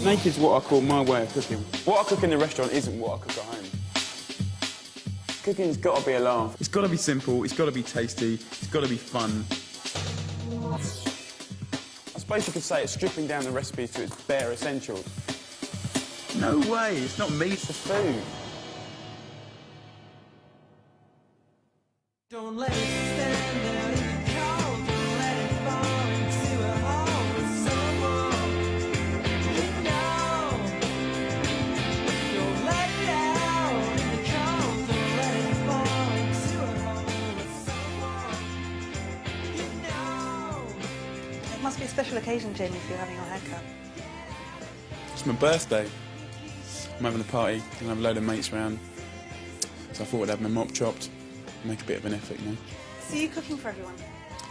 Naked's what I call my way of cooking. What I cook in the restaurant isn't what I cook at home. Cooking's got to be a laugh. It's got to be simple, it's got to be tasty, it's got to be fun. I suppose you could say it's stripping down the recipes to its bare essentials. No way, it's not meat, it's the food. Don't let it stand there in the cold, don't let it fall into a hole with someone you know. Don't let it out in the cold, don't let it fall into a hole with someone you know. It must be a special occasion, Jamie, if you're having your haircut. It's my birthday. I'm having a party and I have a load of mates round. So I thought I'd have my mop chopped, make a bit of an effort, you know. So you're cooking for everyone?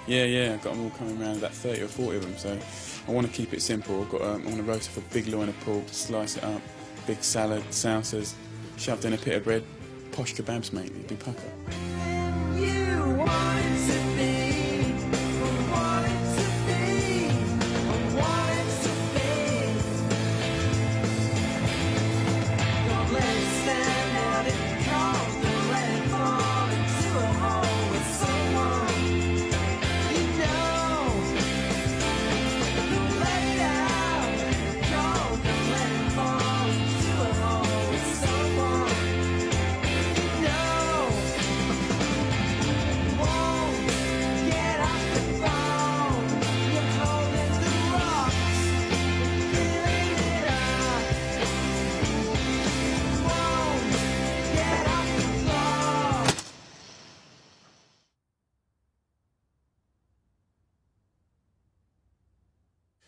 Yeah, I've got them all coming around, about 30 or 40 of them, so I want to keep it simple. I want to roast off a big loin of pork, slice it up, big salad, salsas, shoved in a bit of bread. Posh kebabs, mate, you do pucker.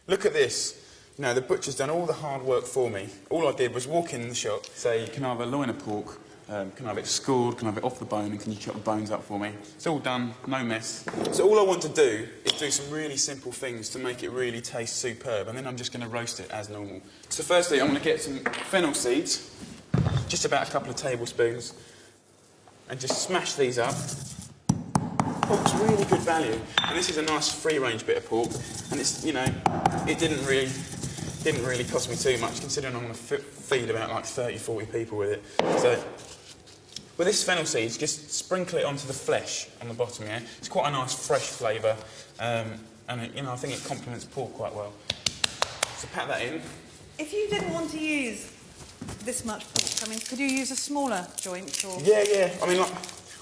Look at this. You know, the butcher's done all the hard work for me. All I did was walk in the shop, say, can I have a loin of pork, can I have it scored, can I have it off the bone, and can you chop the bones up for me? It's all done, no mess. So all I want to do is do some really simple things to make it really taste superb, and then I'm just going to roast it as normal. So firstly, I'm going to get some fennel seeds, just about a couple of tablespoons, and just smash these up. Pork's really good value, and this is a nice free-range bit of pork, and it's, you know, it didn't really cost me too much, considering I'm going to feed about like 30, 40 people with it. So, with this fennel seeds, just sprinkle it onto the flesh on the bottom here. It's quite a nice fresh flavour, and it, you know, I think it complements pork quite well. So pat that in. If you didn't want to use this much pork, I mean, could you use a smaller joint? Or... Yeah. I mean, like,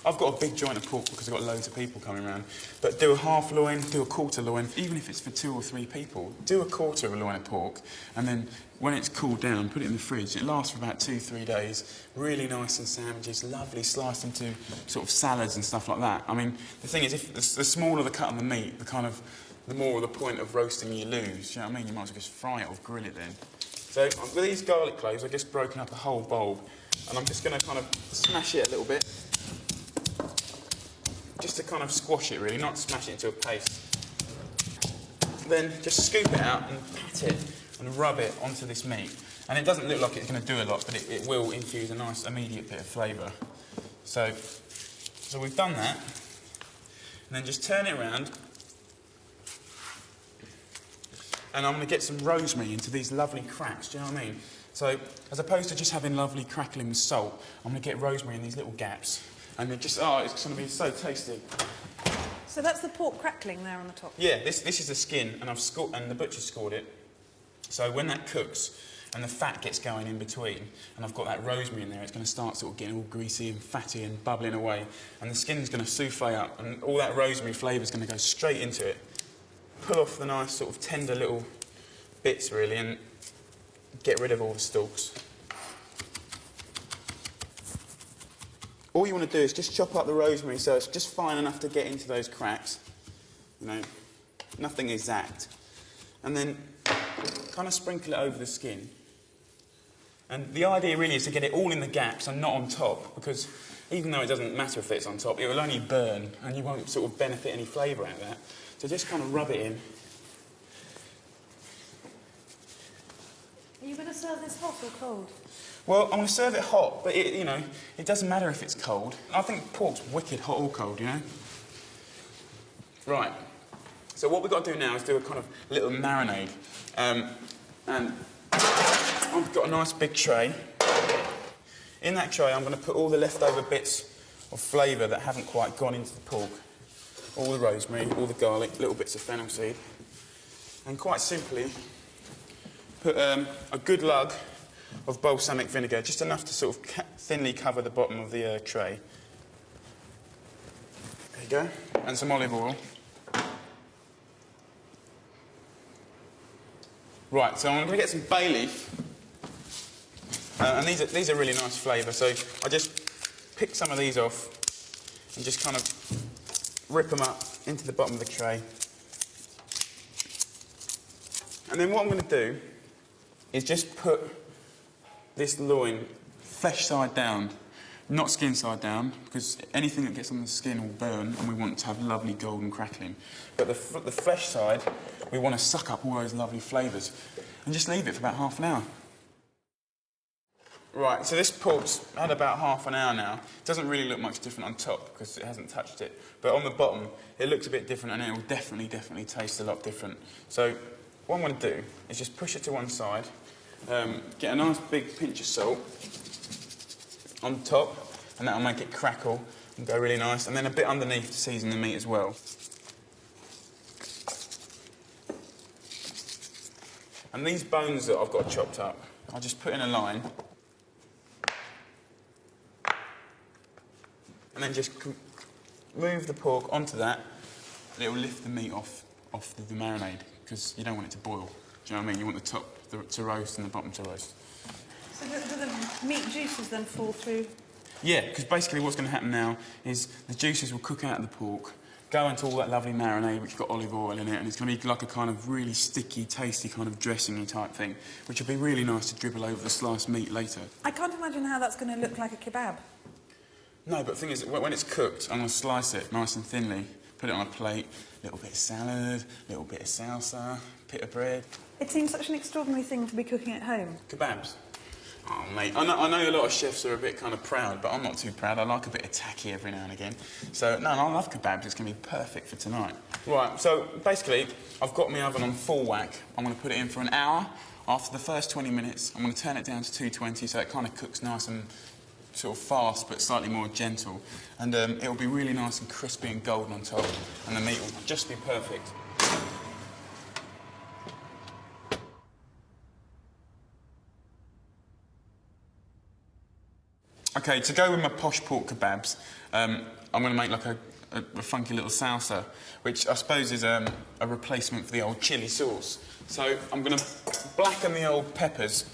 I've got a big joint of pork because I've got loads of people coming around. But do a half loin, do a quarter loin. Even if it's for 2 or 3 people, do a quarter of a loin of pork, and then when it's cooled down, put it in the fridge. It lasts for about 2-3 days. Really nice in sandwiches, lovely sliced into sort of salads and stuff like that. I mean, the thing is, if the smaller the cut of the meat, the more of the point of roasting you lose. You know what I mean? You might as well just fry it or grill it then. So with these garlic cloves, I've just broken up a whole bulb, and I'm just going to kind of smash it a little bit. Just to kind of squash it, really, not smash it into a paste. Then just scoop it out and pat it and rub it onto this meat. And it doesn't look like it's going to do a lot, but it will infuse a nice immediate bit of flavour. So we've done that. And then just turn it around. And I'm going to get some rosemary into these lovely cracks, do you know what I mean? So as opposed to just having lovely crackling with salt, I'm going to get rosemary in these little gaps. And it just, oh, it's going to be so tasty. So that's the pork crackling there on the top? Yeah, this is the skin, and the butcher scored it. So when that cooks, and the fat gets going in between, and I've got that rosemary in there, it's going to start sort of getting all greasy and fatty and bubbling away, and the skin's going to souffle up, and all that rosemary flavour's going to go straight into it. Pull off the nice sort of tender little bits, really, and get rid of all the stalks. All you want to do is just chop up the rosemary so it's just fine enough to get into those cracks. You know, nothing exact. And then kind of sprinkle it over the skin. And the idea really is to get it all in the gaps and not on top, because even though it doesn't matter if it's on top, it will only burn and you won't sort of benefit any flavour out of that. So just kind of rub it in. Are you going to serve this hot or cold? Well, I'm going to serve it hot, but you know, it doesn't matter if it's cold. I think pork's wicked hot or cold, you know? Right. So what we've got to do now is do a kind of little marinade. And I've got a nice big tray. In that tray, I'm going to put all the leftover bits of flavour that haven't quite gone into the pork. All the rosemary, all the garlic, little bits of fennel seed. And quite simply, put a good lug of balsamic vinegar, just enough to sort of thinly cover the bottom of the tray. There you go. And some olive oil. Right, so I'm going to get some bay leaf. And these are really nice flavour, so I just pick some of these off and just kind of rip them up into the bottom of the tray. And then what I'm going to do is just put this loin flesh side down, not skin side down, because anything that gets on the skin will burn and we want it to have lovely golden crackling. But the flesh side, we want to suck up all those lovely flavours and just leave it for about half an hour. Right, so this pork's had about half an hour now. It doesn't really look much different on top because it hasn't touched it. But on the bottom, it looks a bit different and it will definitely taste a lot different. So what I'm going to do is just push it to one side, get a nice big pinch of salt on top, and that'll make it crackle and go really nice. And then a bit underneath to season the meat as well. And these bones that I've got chopped up, I'll just put in a line. And then just move the pork onto that. It will lift the meat off the marinade, because you don't want it to boil. Do you know what I mean? You want the top to roast and the bottom to roast. So do the meat juices then fall through? Yeah, because basically what's going to happen now is the juices will cook out of the pork, go into all that lovely marinade which has got olive oil in it, and it's going to be like a kind of really sticky, tasty kind of dressing-y type thing, which will be really nice to dribble over the sliced meat later. I can't imagine how that's going to look like a kebab. No, but the thing is, when it's cooked, I'm going to slice it nice and thinly, put it on a plate, a little bit of salad, a little bit of salsa, bit of bread. It seems such an extraordinary thing to be cooking at home. Kebabs? Oh, mate, I know a lot of chefs are a bit kind of proud, but I'm not too proud. I like a bit of tacky every now and again. So, no, I love kebabs. It's going to be perfect for tonight. Right, so basically, I've got my oven on full whack. I'm going to put it in for an hour. After the first 20 minutes, I'm going to turn it down to 220 so it kind of cooks nice and sort of fast, but slightly more gentle. And it'll be really nice and crispy and golden on top, and the meat will just be perfect. Okay, to go with my posh pork kebabs, I'm going to make like a funky little salsa, which I suppose is a replacement for the old chilli sauce. So I'm going to blacken the old peppers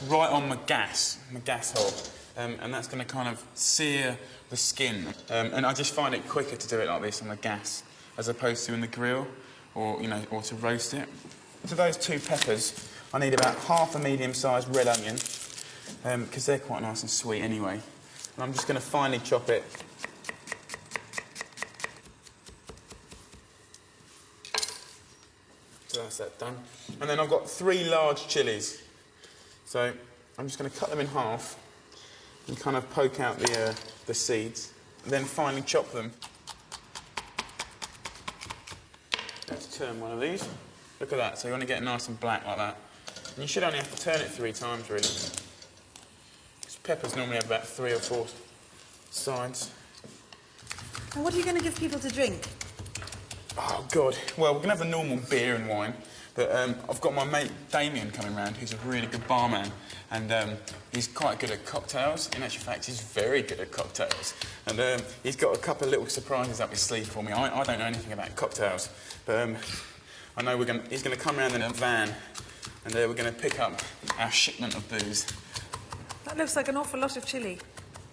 right on my gas hob. And that's going to kind of sear the skin. And I just find it quicker to do it like this on the gas as opposed to in the grill or to roast it. To those two peppers, I need about half a medium-sized red onion because they're quite nice and sweet anyway. And I'm just going to finely chop it. So that's that done. And then I've got 3 large chilies. So I'm just going to cut them in half and kind of poke out the seeds, and then finally chop them. Let's turn one of these. Look at that, so you want to get it nice and black like that. And you should only have to turn it 3 times, really. Because peppers normally have about 3 or 4 sides. And what are you going to give people to drink? Oh, God. Well, we're going to have the normal beer and wine, but I've got my mate Damien coming round, who's a really good barman, and he's quite good at cocktails. In actual fact, he's very good at cocktails. And he's got a couple of little surprises up his sleeve for me. I don't know anything about cocktails, but I know he's going to come round in a van, and we're going to pick up our shipment of booze. That looks like an awful lot of chilli.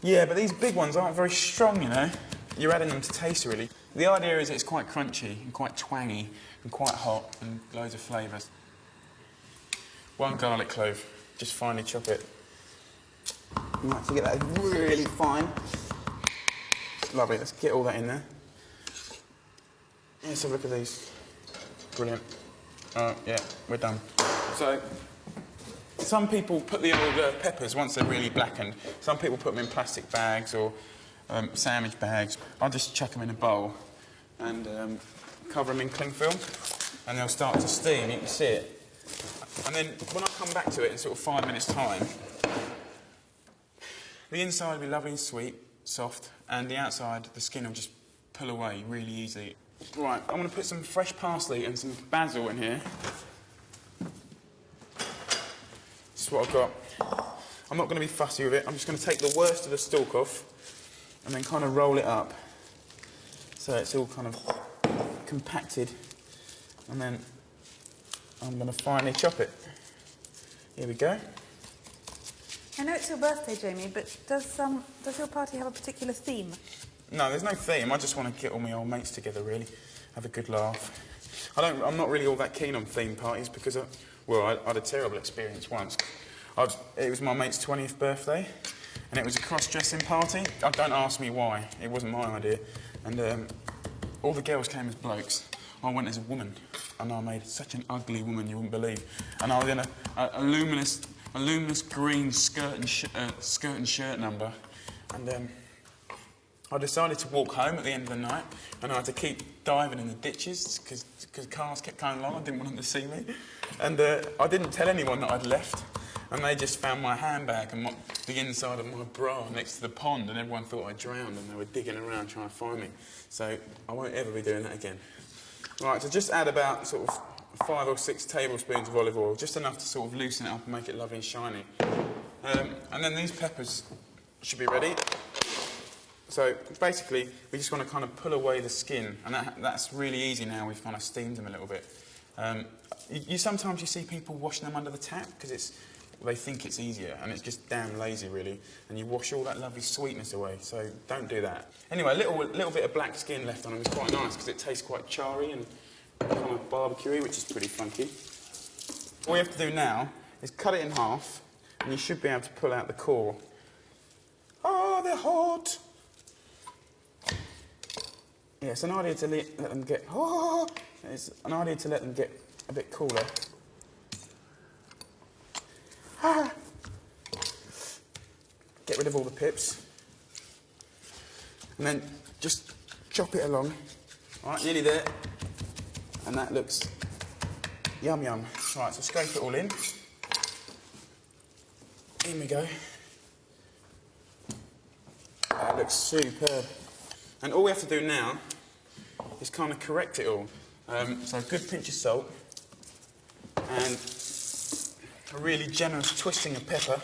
Yeah, but these big ones aren't very strong, you know. You're adding them to taste, really. The idea is it's quite crunchy and quite twangy and quite hot and loads of flavours. 1 garlic clove, just finely chop it. You might have to get that really fine. Lovely, let's get all that in there. Let's have a look at these. Brilliant. Yeah, we're done. So, some people put the old peppers, once they're really blackened, some people put them in plastic bags or sandwich bags. I'll just chuck them in a bowl and cover them in cling film, and they'll start to steam. You can see it. I And then when I come back to it in sort of 5 minutes' time, the inside will be lovely and sweet, soft, and the outside, the skin will just pull away really easily. Right, I'm going to put some fresh parsley and some basil in here. This is what I've got. I'm not going to be fussy with it. I'm just going to take the worst of the stalk off and then kind of roll it up so it's all kind of compacted, and then I'm going to finally chop it. Here we go. I know it's your birthday, Jamie, but does your party have a particular theme? No, there's no theme. I just want to get all my old mates together, really, have a good laugh. I'm not really all that keen on theme parties because, I had a terrible experience once. It was my mate's 20th birthday, and it was a cross-dressing party. Don't ask me why. It wasn't my idea. And all the girls came as blokes. I went as a woman, and I made such an ugly woman you wouldn't believe. And I was in a luminous green skirt and shirt number. And I decided to walk home at the end of the night, and I had to keep diving in the ditches because cars kept going along. I didn't want them to see me. And I didn't tell anyone that I'd left. And they just found my handbag and the inside of my bra next to the pond, and everyone thought I drowned, and they were digging around trying to find me. So I won't ever be doing that again. Right, so just add about sort of 5 or 6 tablespoons of olive oil, just enough to sort of loosen it up and make it lovely and shiny. And then these peppers should be ready. So basically, we just want to kind of pull away the skin, and that's really easy now. We've kind of steamed them a little bit. Sometimes you see people washing them under the tap because they think it's easier, and it's just damn lazy, really. And you wash all that lovely sweetness away, so don't do that. Anyway, a little bit of black skin left on them is quite nice because it tastes quite charry and kind of barbecuey, which is pretty funky. All you have to do now is cut it in half, and you should be able to pull out the core. Oh, they're hot! Yeah, it's an idea to let them get... Oh, it's an idea to let them get a bit cooler. Ah. Get rid of all the pips. And then just chop it along. All right, nearly there. And that looks yum yum. Right, so scrape it all in. In we go. That looks superb. And all we have to do now is kind of correct it all. So a good pinch of salt and a really generous twisting of pepper.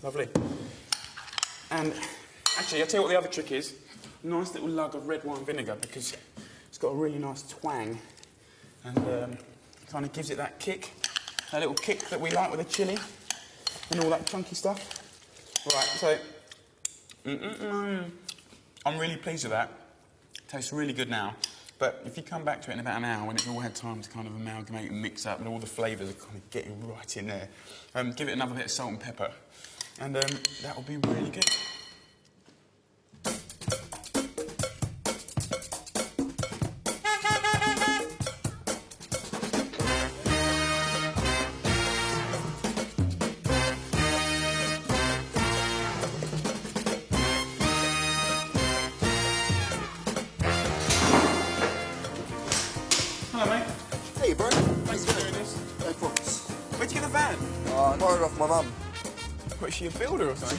Lovely. And actually, I'll tell you what the other trick is. A nice little lug of red wine vinegar, because it's got a really nice twang and kind of gives it that kick, that little kick that we like with the chilli and all that chunky stuff. Right, so I'm really pleased with that. It tastes really good now. But if you come back to it in about an hour, when it's all had time to kind of amalgamate and mix up and all the flavours are kind of getting right in there, give it another bit of salt and pepper, and that will be really good. Hello, mate. Hey, bro. Thanks for doing this. No problems. Where'd you get the van? I borrowed it off my mum. What, is she a builder or something?